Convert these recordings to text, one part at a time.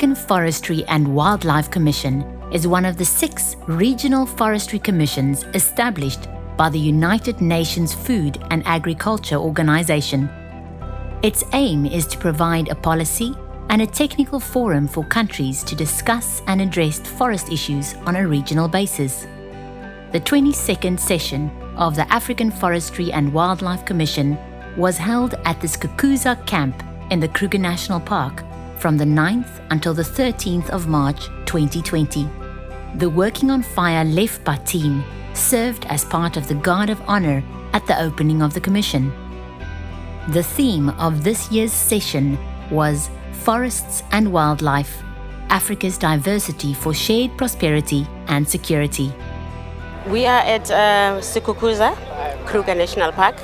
African Forestry and Wildlife Commission is one of the 6 regional forestry commissions established by the United Nations Food and Agriculture Organization. Its aim is to provide a policy and a technical forum for countries to discuss and address forest issues on a regional basis. The 22nd session of the African Forestry and Wildlife Commission was held at the Skukuza camp in the Kruger National Park from the 9th until the 13th of March 2020. The Working on Fire LEFPA team served as part of the Guard of Honor at the opening of the Commission. The theme of this year's session was Forests and Wildlife, Africa's Diversity for Shared Prosperity and Security. We are at Skukuza, Kruger National Park,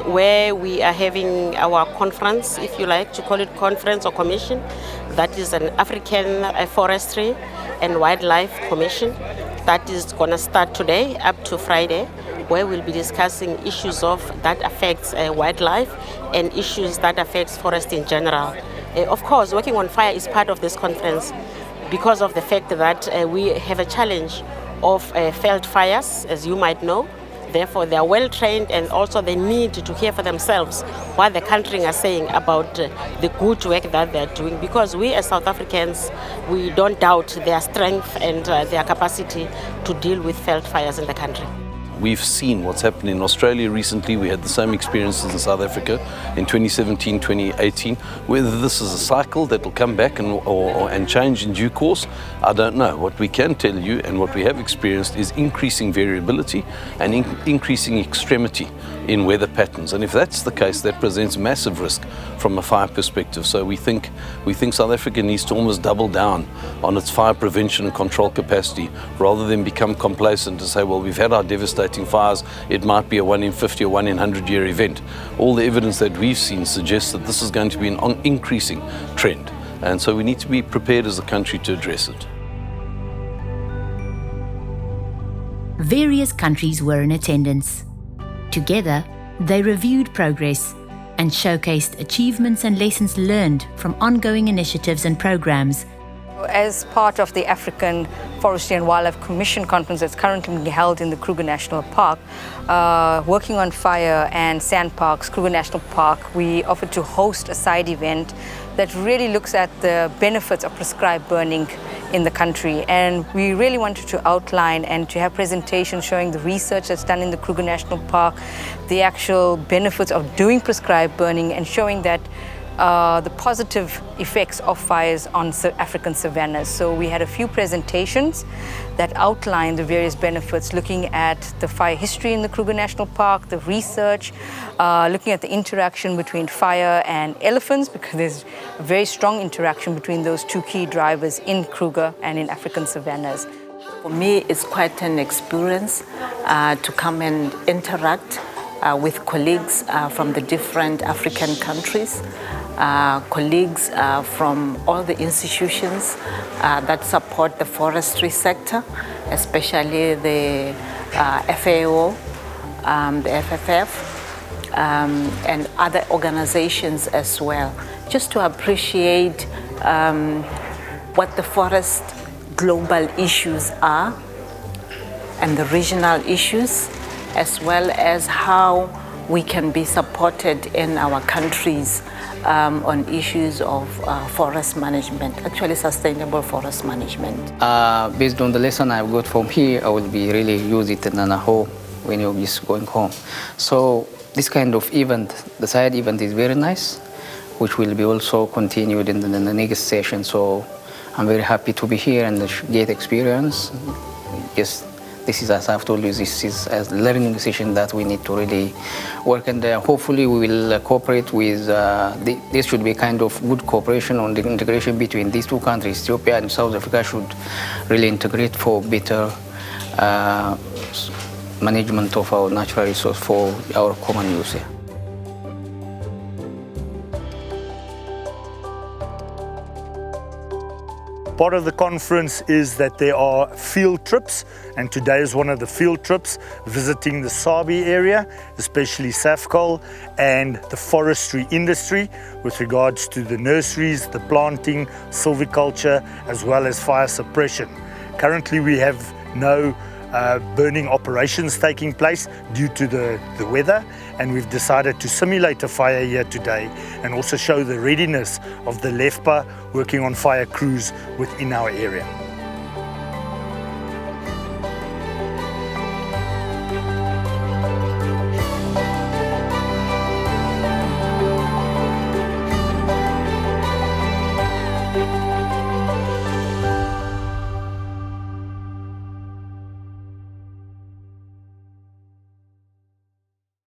where we are having our conference, if you like to call it conference or commission. That is an African Forestry and Wildlife Commission that is going to start today up to Friday, where we'll be discussing issues that affects wildlife and issues that affects forest in general. Of course, Working on Fire is part of this conference because of the fact that we have a challenge of felt fires, as you might know. Therefore, they are well trained and also they need to hear for themselves what the country are saying about the good work that they're doing, because we as South Africans, we don't doubt their strength and their capacity to deal with felt fires in the country. We've seen what's happened in Australia recently. We had the same experiences in South Africa in 2017, 2018. Whether this is a cycle that will come back and change in due course, I don't know. What we can tell you and what we have experienced is increasing variability and increasing extremity in weather patterns. And if that's the case, that presents massive risk from a fire perspective. So we think South Africa needs to almost double down on its fire prevention and control capacity rather than become complacent and say, well, we've had our devastating fires, it might be a 1 in 50 or 1 in 100 year event. All the evidence that we've seen suggests that this is going to be an increasing trend, and so we need to be prepared as a country to address it. Various countries were in attendance. Together, they reviewed progress and showcased achievements and lessons learned from ongoing initiatives and programs. As part of the African Forestry and Wildlife Commission conference that's currently being held in the Kruger National Park, Working on Fire and SANPARKS, Kruger National Park, we offered to host a side event that really looks at the benefits of prescribed burning in the country. And we really wanted to outline and to have presentations showing the research that's done in the Kruger National Park, the actual benefits of doing prescribed burning, and showing that the positive effects of fires on African savannas. So we had a few presentations that outlined the various benefits, looking at the fire history in the Kruger National Park, the research, looking at the interaction between fire and elephants, because there's a very strong interaction between those two key drivers in Kruger and in African savannas. For me, it's quite an experience to come and interact with colleagues from the different African countries, colleagues from all the institutions that support the forestry sector, especially the FAO, the FFF, and other organizations as well, just to appreciate what the forest global issues are and the regional issues, as well as how we can be supported in our countries on issues of forest management, actually sustainable forest management. Based on the lesson I've got from here, I will be really use it in a home when you're just going home. So this kind of event, the side event, is very nice, which will be also continued in the next session. So I'm very happy to be here and get experience. Yes. This is, as I've told you, this is a learning session that we need to really work, and hopefully we will cooperate with, this should be kind of good cooperation on the integration between these two countries. Ethiopia and South Africa should really integrate for better management of our natural resource for our common use here. Part of the conference is that there are field trips, and today is one of the field trips, visiting the Sabi area, especially Safcol, and the forestry industry with regards to the nurseries, the planting, silviculture, as well as fire suppression. Currently we have no burning operations taking place due to the weather, and we've decided to simulate a fire here today and also show the readiness of the LEFPA working on fire crews within our area.